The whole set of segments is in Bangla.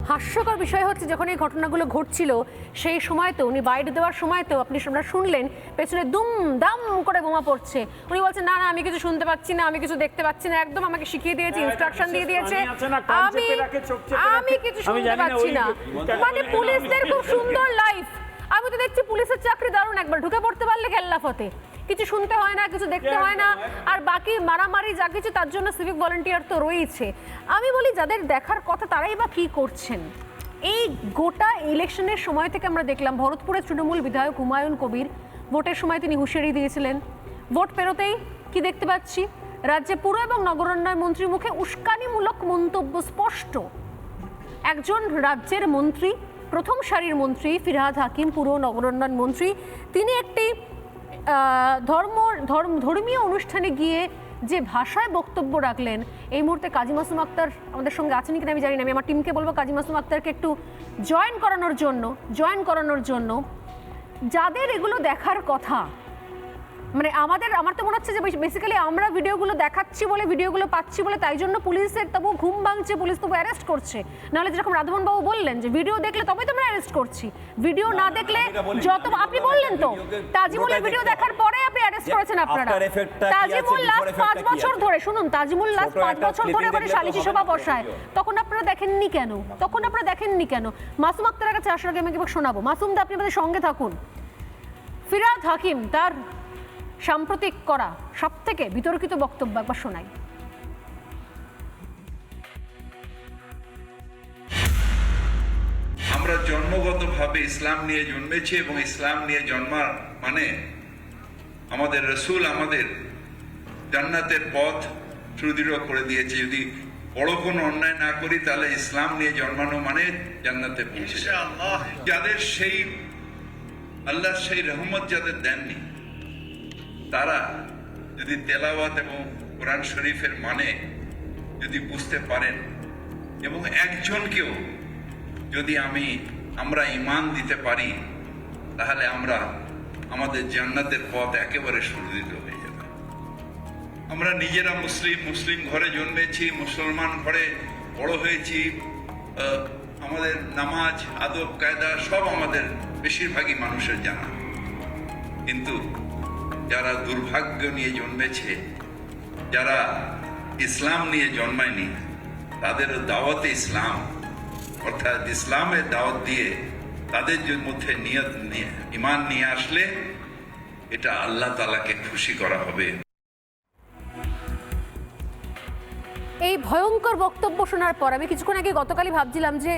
হাস্যকর বিষয় হচ্ছে যখন এই ঘটনাগুলো ঘটছিল সেই সময় তো উনি বাইরে দেওয়ার সময় তো আপনি শুনলেন পেছনে দুম দাম করে বোমা পড়ছে, উনি বলছেন না না আমি কিছু শুনতে পাচ্ছি না, আমি কিছু দেখতে পাচ্ছি না, একদম আমাকে শিখিয়ে দিয়েছে, ইনস্ট্রাকশন দিয়ে দিয়েছে, আমি কিছু শুনতে পাচ্ছি না। মানে পুলিশদের খুব সুন্দর লাইফ, আমি তো দেখছি পুলিশের চাকরি দারুণ, একবার ঢুকে পড়তে পারলে কেল্লা ফতে, কিছু শুনতে হয় না, কিছু দেখতে হয় না, আর বাকি মারামারি যা কিছু তার জন্য সিভিক ভলেন্টিয়ার তো রয়েছে। আমি বলি যাদের দেখার কথা তারাই বা কি করছেন? এই গোটা ইলেকশনের সময় থেকে আমরা দেখলাম ভরতপুরের তৃণমূল বিধায়ক হুমায়ুন কবির ভোটের সময় তিনি হুঁশিয়ারি দিয়েছিলেন, ভোট পেরোতেই কি দেখতে পাচ্ছি রাজ্যে পুর এবং নগরোন্নয়ন মন্ত্রীর মুখে উস্কানিমূলক মন্তব্য স্পষ্ট। একজন রাজ্যের মন্ত্রী, প্রথম সারির মন্ত্রী ফিরহাদ হাকিম, পুর নগরোন্নয়ন মন্ত্রী, তিনি একটি ধর্মীয় অনুষ্ঠানে গিয়ে যে ভাষায় বক্তব্য রাখলেন। এই মুহূর্তে কাজী মাসুম আক্তার আমাদের সঙ্গে আছেন কিনা আমি জানি না, আমি আমার টিমকে বলবো কাজী মাসুম আক্তারকে একটু জয়েন করানোর জন্য যাদের এগুলো দেখার কথা, মানে আমার তো মনে হচ্ছে যে বেসিক্যালি আমরা ভিডিওগুলো দেখাচ্ছি বলে, ভিডিওগুলো পাচ্ছি বলে, তাই জন্য পুলিশের তবু ঘুম ভাঙছে, পুলিশ তবু অ্যারেস্ট করছে। নাহলে যেরকম রাধামোহন বাবু বললেন যে ভিডিও দেখলে তবেই তো আমরা অ্যারেস্ট করছি, ভিডিও না দেখলে যত, আপনি বললেন তো তাজিমুলের ভিডিও দেখার পরে আপনি অ্যারেস্ট করেছেন আপনারা। তাজিমুল লাস্ট 5 বছর ধরে, শুনুন, তাজিমুল লাস্ট 5 বছর ধরে এবারে সালিশি সভা বসায়, তখন আপনারা দেখেননি কেন? মাসুম আক্তারের কাছে আসার আগে আমাকে শোনাবো। মাসুম দা, আপনি আমাদের সঙ্গে থাকুন। ফিরহাদ হাকিম তার সাম্প্রতিক করা সবথেকে বিতর্কিত বক্তব্য একবার শোনাই। আমরা জন্মগতভাবে ইসলাম নিয়ে জন্মেছি এবং ইসলাম নিয়ে জন্মার মানে আমাদের রসুল আমাদের জান্নাতের পথ সুদৃঢ় করে দিয়েছে। যদি বড় কোনো অন্যায় না করি তাহলে ইসলাম নিয়ে জন্মানো মানে জান্নাতে পৌঁছে যাওয়া। যাদের সেই আল্লাহ সেই রহমত যাদের দেননি, তারা যদি তেলাওয়াত এবং কোরআন শরীফের মানে যদি বুঝতে পারেন এবং একজনকেও যদি আমরা ঈমান দিতে পারি, তাহলে আমাদের জান্নাতের পথ একেবারে সুদৃঢ় হয়ে যাবে। আমরা নিজেরা মুসলিম ঘরে জন্মেছি, মুসলমান ঘরে বড় হয়েছি, আমাদের নামাজ আদব কায়দা সব আমাদের বেশিরভাগই মানুষের জানা, কিন্তু যারা দুর্ভাগ্য নিয়ে জন্মেছে, যারা ইসলাম নিয়ে জন্মায়নি, তাদের দাওয়াতে ইসলাম অর্থাৎ ইসলামের দাওয়াত দিয়ে তাদের মধ্যে নিয়ত নিয়ে ঈমান নিয়ে আসলে এটা আল্লাহ তাআলাকে খুশি করা হবে। এই ভয়ঙ্কর বক্তব্য শোনার পর আমি কিছুক্ষণ আগে গতকালই ভাবছিলাম যে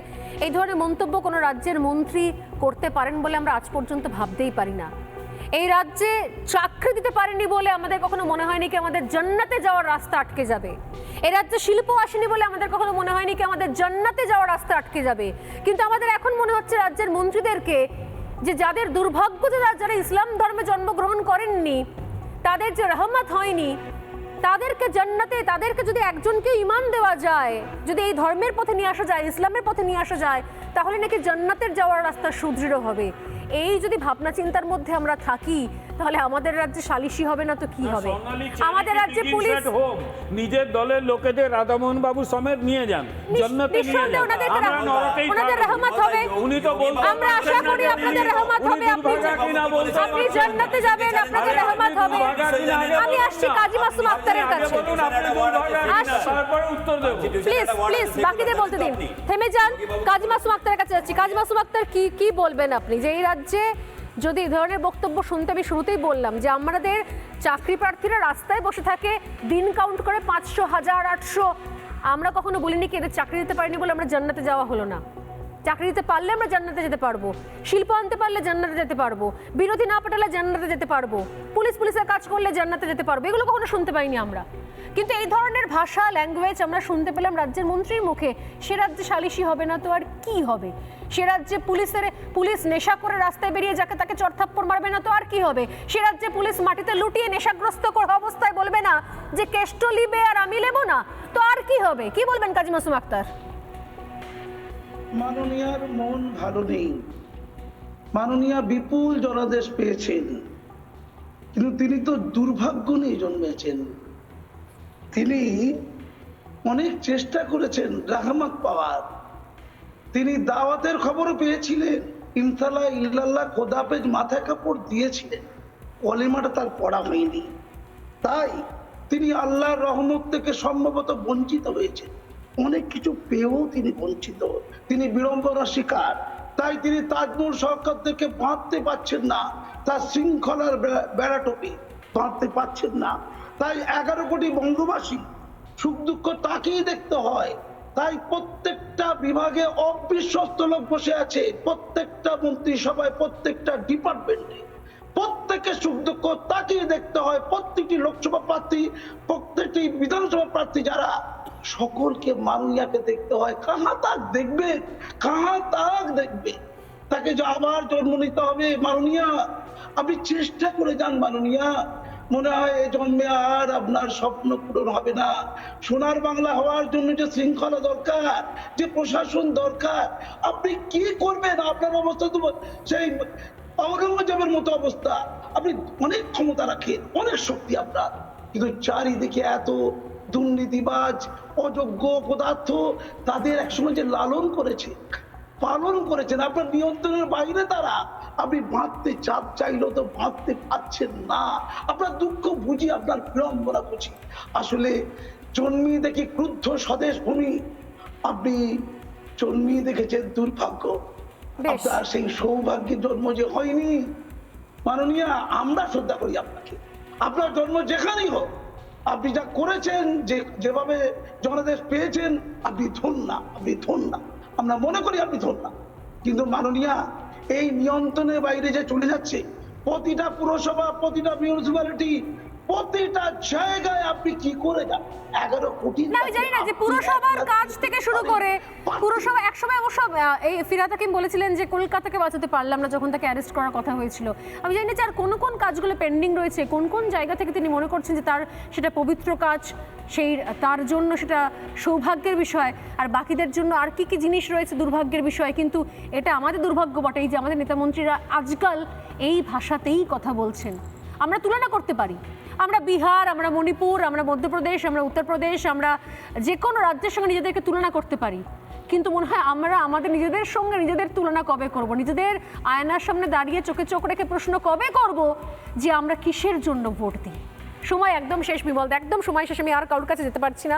এই ধরনের মন্তব্য কোনো রাজ্যের মন্ত্রী করতে পারেন বলে আমরা আজ পর্যন্ত ভাবতেই পারি না। এই রাজ্যে চাকরি দিতে পারেনি বলে আমাদের কখনো মনে হয়নি কি আমাদের জান্নাতে যাওয়ার রাস্তা আটকে যাবে। এই রাজ্যে শিল্প আসেনি বলে আমাদের কখনো মনে হয়নি কি আমাদের জান্নাতে যাওয়ার রাস্তা আটকে যাবে। কিন্তু আমাদের এখন মনে হচ্ছে রাজ্যের মন্ত্রীদেরকে যে যাদের দুর্ভাগ্য, যারা ইসলাম ধর্মে জন্মগ্রহণ করেননি, তাদের যে রহমত হয়নি, তাদেরকে জান্নাতে, তাদেরকে যদি একজনকে ঈমান দেওয়া যায়, যদি এই ধর্মের পথে নিয়ে আসা যায়, ইসলামের পথে নিয়ে আসা যায়, তাহলে নাকি জান্নাতের যাওয়ার রাস্তা সুদৃঢ় হবে। এই যদি ভাবনা চিন্তার মধ্যে আমরা থাকি, তাহলে আমাদের রাজ্যে সালিশি হবে না তো কি হবে? আমাদের রাজ্যে পুলিশ নিজের দলের লোকেদের রাধামোহন বাবু সমেত নিয়ে যান, জান্নাতে নিয়ে যান, ওনাদের রহমত হবে। উনি তো বলছেন আমরা আশা করি আপনাদের রহমত হবে, আপনি জান্নাতে যাবেন, আপনাদের রহমত হবে। আমি আসছি কাজী মাসুম আক্তারের কাছে, তারপরে উত্তর দেব। প্লিজ বাকিদের বলতে দিন, থেমে যান। কাজী মাসুম আক্তারের কাছে যাচ্ছি। কাজী মাসুম আক্তার, কি বলবেন আপনি যে এই রাজ্যে যদি এই ধরনের বক্তব্য শুনতে, আমি শুরুতেই বললাম যে আমাদের চাকরি প্রার্থীরা রাস্তায় বসে থাকে, দিন কাউন্ট করে 500, 1000, 800, আমরা কখনো বলিনি কি এদের চাকরি দিতে পারিনি বলে আমরা জান্নাতে যাওয়া হলো না। চাকরি দিতে পারলে আমরা জান্নাতে যেতে পারবো, শিল্প আনতে পারলে জান্নাতে যেতে পারবো, বিরোধী না পাঠালে জান্নাতে যেতে পারবো, পুলিশের কাজ করলে জান্নাতে যেতে পারবো, এগুলো কখনো শুনতে পাইনি আমরা। কিন্তু এই ধরনের ভাষা, ল্যাঙ্গুয়েজ আমরা শুনতে পেলাম রাজ্যের মন্ত্রীর মুখে। সে রাজ্যে সালিশি হবে না তো আর কি হবে? সে রাজ্যে পুলিশ নেশা করে রাস্তায় বেরিয়ে যাকে তাকে চড়থাপ্পড় মারবে না তো আর কি হবে? সে রাজ্যে পুলিশ মাটিতে লুটিয়ে নেশাগ্রস্ত অবস্থায় বলবে না যে কেষ্ট লিবে আর আমি লেবো না, তো আর কি হবে? কি বলবেন কাজী মাসুম আক্তার? মাননীয়ার মন ভালো নেই, মাননীয়া বিপুল জনাদেশ পেয়েছেন, কিন্তু তিনি তো দুর্ভাগ্য নিয়ে জন্মেছেন। তিনি অনেক চেষ্টা করেছেন রাহমত পাওয়ার, তিনি দাওয়াতের খবরও পেয়েছিলেন, ইনশাল্লাহ ইল্লাল্লাহ খোদাফেজ মাথায় কাপড় দিয়েছিলেন, কলেমাটা তার পড়া হয়নি। তাই তিনি আল্লাহর রহমত থেকে সম্ভবত বঞ্চিত হয়েছেন, অনেক কিছু পেয়েও তিনি বঞ্চিত, তিনি বিড়ম্বনা শিকার। তাই তিনি তাজমুল শওকত থেকে বাঁধতে পারছেন না, তার শৃঙ্খলার বেড়াটপি বাঁধতে পারছেন না। তাই 11 কোটি বঙ্গবাসী সুখ দুঃখ তাকেই দেখতে হয়। তাই প্রত্যেকটা বিভাগে অবিশ্বস্ত লোক বসে আছে, প্রত্যেকটা মন্ত্রিসভায়, প্রত্যেকটা ডিপার্টমেন্টে, প্রত্যেকের সুখ দুঃখ তাকেই দেখতে হয়। প্রত্যেকটি লোকসভা প্রার্থী, প্রত্যেকটি বিধানসভা প্রার্থী যারা, সকলকে মাননীয়াকে দেখতে হয়। কাহা তাক দেখবে, কাহা তাক দেখবে, তাকে যে আবার জন্ম নিতে হবে। মাননীয়া, আপনি চেষ্টা করে যান মাননীয়া, মনে হয় এই জন্মে আর আপনার স্বপ্ন পূরণ হবে না। সোনার বাংলা হওয়ার জন্য যে শৃঙ্খলা দরকার, যে প্রশাসন দরকার, আপনি কি করবেন? আপনার অবস্থা তো সেই আওরঙ্গজেবের মতো অবস্থা। আপনি অনেক ক্ষমতা রাখেন, অনেক শক্তি আপনার, কিন্তু চারিদিকে এত দুর্নীতিবাজ, অযোগ্য পদার্থ, তাদের একসময় যে লালন করেছে, পালন করেছেন, আপনার নিয়ন্ত্রণের বাইরে তারা। আপনি বাঁধতে চাইলেও তো বাঁধতে পারছেন না। আপনার দুঃখ বুঝি, আপনার বিড়ম্বনা বুঝি। আসলে জন্মিয়ে দেখি ক্রুদ্ধ স্বদেশ ভূমি, আপনি জন্মিয়ে দেখেছেন দুর্ভাগ্য, আপনার সেই সৌভাগ্যের জন্ম যে হয়নি। মাননীয়া, আমরা শ্রদ্ধা করি আপনাকে, আপনার জন্ম যেখানেই হোক, আপনি যা করেছেন, যেভাবে জনাদেশ পেয়েছেন, আপনি ধন্য, আপনি ধন্য, আমরা মনে করি আপনি ধন্য। কিন্তু মাননীয়া, এই নিয়ন্ত্রণের বাইরে যে চলে যাচ্ছে, প্রতিটা পুরসভা, প্রতিটা মিউনিসিপ্যালিটি, প্রতিটা জায়গায় আপনি কি করে যান? 11 কোটি না, আমি জানি না যে পুরসভার কাজ থেকে শুরু করে পুরসভা একসময় অবশ্য এই ফিরহাদ হাকিম বলেছিলেন যে কলকাতাকে বাঁচাতে পারলাম না যখন তাকে অ্যারেস্ট করার কথা হয়েছিল। আমি জানি না যে আর কোন কোন কাজগুলো পেন্ডিং রয়েছে, কোন কোন জায়গা থেকে তিনি মনে করছেন যে তার সেটা পবিত্র কাজ, সেই তার জন্য সেটা সৌভাগ্যের বিষয়, আর বাকিদের জন্য আর কি কি জিনিস রয়েছে দুর্ভাগ্যের বিষয়। কিন্তু এটা আমাদের দুর্ভাগ্য বটেই যে আমাদের নেতামন্ত্রীরা আজকাল এই ভাষাতেই কথা বলছেন। আমরা তুলনা করতে পারি, আমরা বিহার, আমরা মণিপুর, আমরা মধ্যপ্রদেশ, আমরা উত্তরপ্রদেশ, আমরা যে কোনো রাজ্যের সঙ্গে নিজেদেরকে তুলনা করতে পারি, কিন্তু মনে হয় আমরা আমাদের নিজেদের সঙ্গে নিজেদের তুলনা কবে করব? নিজেদের আয়নার সামনে দাঁড়িয়ে চোখে চোখ রেখে প্রশ্ন কবে করব যে আমরা কিসের জন্য ভোট দিই? সময় একদম শেষ বিমল, একদম সময় শেষ, আমি আর কারোর কাছে যেতে পারছি না।